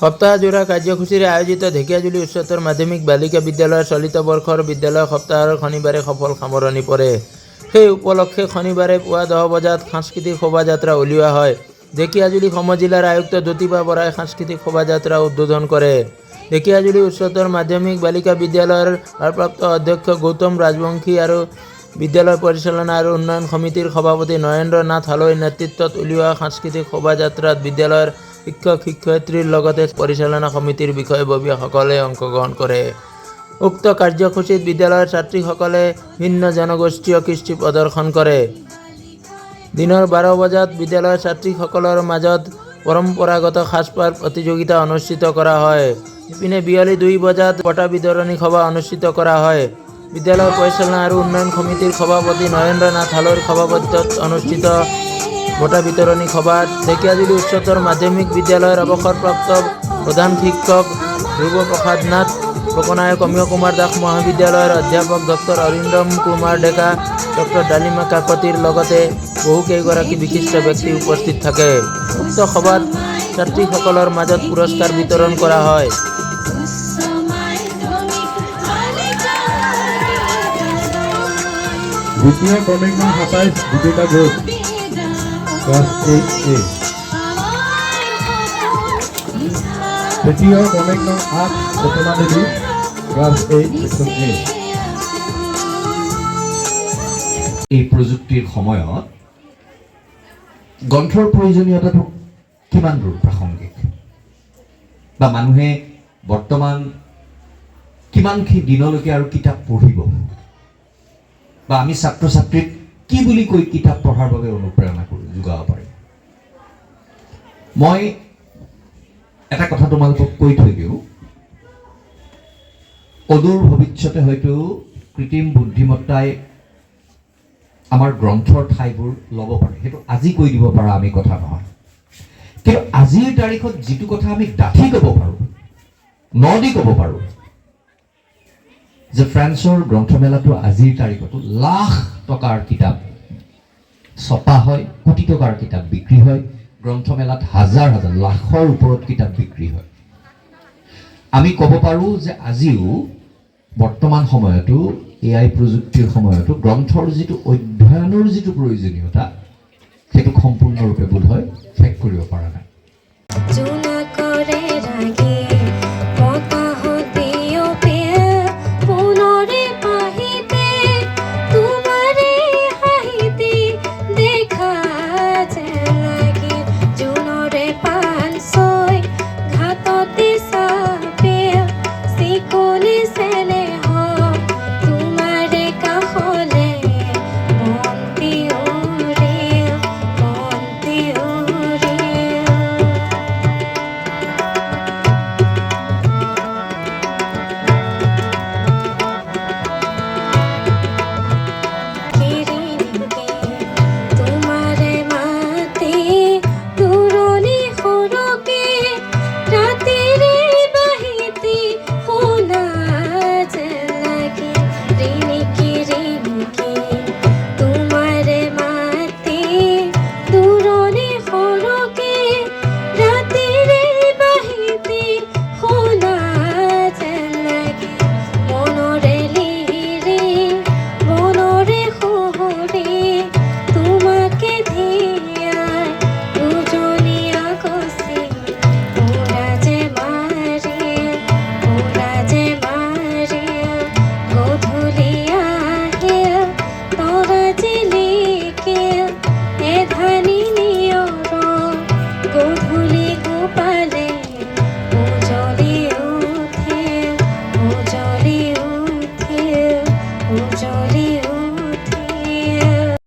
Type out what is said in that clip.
সপ্তাহজোৰা কাৰ্যসূচীৰে আয়োজিত ঢেকিয়াজুলি উচ্চতৰ মাধ্যমিক বালিকা বিদ্যালয়ৰ চলিত বৰ্ষৰ বিদ্যালয় সপ্তাহৰ শনিবাৰে সফল সামৰণি পৰে। সেই উপলক্ষে শনিবাৰে পুৱা 10 বজাত সাংস্কৃতিক শোভাযাত্ৰা উলিওৱা হয়। ঢেকিয়াজুলি সমজিলাৰ আয়ুক্ত জ্যোতিবা বৰাই সাংস্কৃতিক শোভাযাত্ৰা উদ্বোধন কৰে। ঢেকিয়াজুলি উচ্চতৰ মাধ্যমিক বালিকা বিদ্যালয়ৰ ভাৰপ্ৰাপ্ত অধ্যক্ষ গৌতম ৰাজবংশী আৰু বিদ্যালয় পৰিচালনা আৰু উন্নয়ন সমিতিৰ সভাপতি নৰেন্দ্ৰ নাথ হালৈৰ নেতৃত্বত উলিওৱা সাংস্কৃতিক শোভাযাত্ৰাত বিদ্যালয়ৰ শিক্ষক শিক্ষয়িত্ৰীৰ লগতে পৰিচালনা সমিতিৰ বিষয়ববীয়াসকলে অংশগ্ৰহণ কৰে। উক্ত কাৰ্যসূচীত বিদ্যালয়ৰ ছাত্ৰীসকলে ভিন্ন জনগোষ্ঠীয় কৃষ্টি প্ৰদৰ্শন কৰে। দিনৰ 12 বজাত বিদ্যালয়ৰ ছাত্ৰীসকলৰ মাজত পৰম্পৰাগত সাজপাৰ প্ৰতিযোগিতা অনুষ্ঠিত কৰা হয়। ইপিনে বিয়লি 2 বজাত বঁটা বিতৰণী সভা অনুষ্ঠিত কৰা হয়। বিদ্যালয় পৰিচালনা আৰু উন্নয়ন সমিতিৰ সভাপতি নৰেন্দ্ৰ নাথ হালৈৰ সভাপতিত্বত অনুষ্ঠিত বঁটা বিতৰণী সভাত ঢেকিয়াজুলি উচ্চতৰ মাধ্যমিক বিদ্যালয়ৰ অৱসৰপ্ৰাপ্ত প্ৰধান শিক্ষক ধ্ৰুৱ প্ৰসাদ নাথ, লোকনায়ক অমীয় কুমাৰ দাস মহাবিদ্যালয়ৰ অধ্যাপক ডক্টৰ অৰিন্দম কুমাৰ ডেকা, ডক্টৰ ডালিমা কাকতিৰ লগতে বহুকেইগৰাকী বিশিষ্ট ব্যক্তি উপস্থিত থাকে। উক্ত সভাত ছাত্ৰীসকলৰ মাজত পুৰস্কাৰ বিতৰণ কৰা হয়। দ্বিতীয় ক্ৰমিক নং 27 দীপিকা ঘোষ ক্লাছ 8A। তৃতীয় ক্ৰমিক নং 8 সপনা দেৱী ক্লাছ 8 ছেকশ্যন A। এই প্ৰযুক্তিৰ সময়ত গ্ৰন্থৰ প্ৰয়োজনীয়তাটো কিমান দূৰ প্ৰাসংগিক বা মানুহে বৰ্তমান কিমানখিনি দিনলৈকে আৰু কিতাপ পঢ়িব বা আমি ছাত্ৰ ছাত্ৰীক কি বুলি কৈ কিতাপ পঢ়াৰ বাবে অনুপ্ৰেৰণা যোগাব পাৰিম। মই এটা কথা তোমালোকক কৈ থৈ দিওঁ, অদূৰ ভৱিষ্যতে হয়তো কৃত্ৰিম বুদ্ধিমত্তাই আমাৰ গ্ৰন্থৰ ঠাইবোৰ ল'ব পাৰে। সেইটো আজি কৈ দিব পৰা আমি কথা নহয়, কিন্তু আজিৰ তাৰিখত যিটো কথা আমি ডাঠি ক'ব পাৰোঁ, নদি ক'ব পাৰোঁ যে ফ্ৰান্সৰ গ্ৰন্থমেলাটো আজিৰ তাৰিখতো লাখ টকাৰ কিতাপ ছপা হয়, কোটি টকাৰ কিতাপ বিক্ৰী হয়, গ্ৰন্থমেলাত হাজাৰ হাজাৰ লাখৰ ওপৰত কিতাপ বিক্ৰী হয়। আমি ক'ব পাৰোঁ যে আজিও বৰ্তমান সময়তো AI প্ৰযুক্তিৰ সময়তো গ্ৰন্থৰ যিটো অধ্যয়নৰ যিটো প্ৰয়োজনীয়তা সেইটো সম্পূৰ্ণৰূপে বোধহয় শেষ কৰিব পৰা নাই।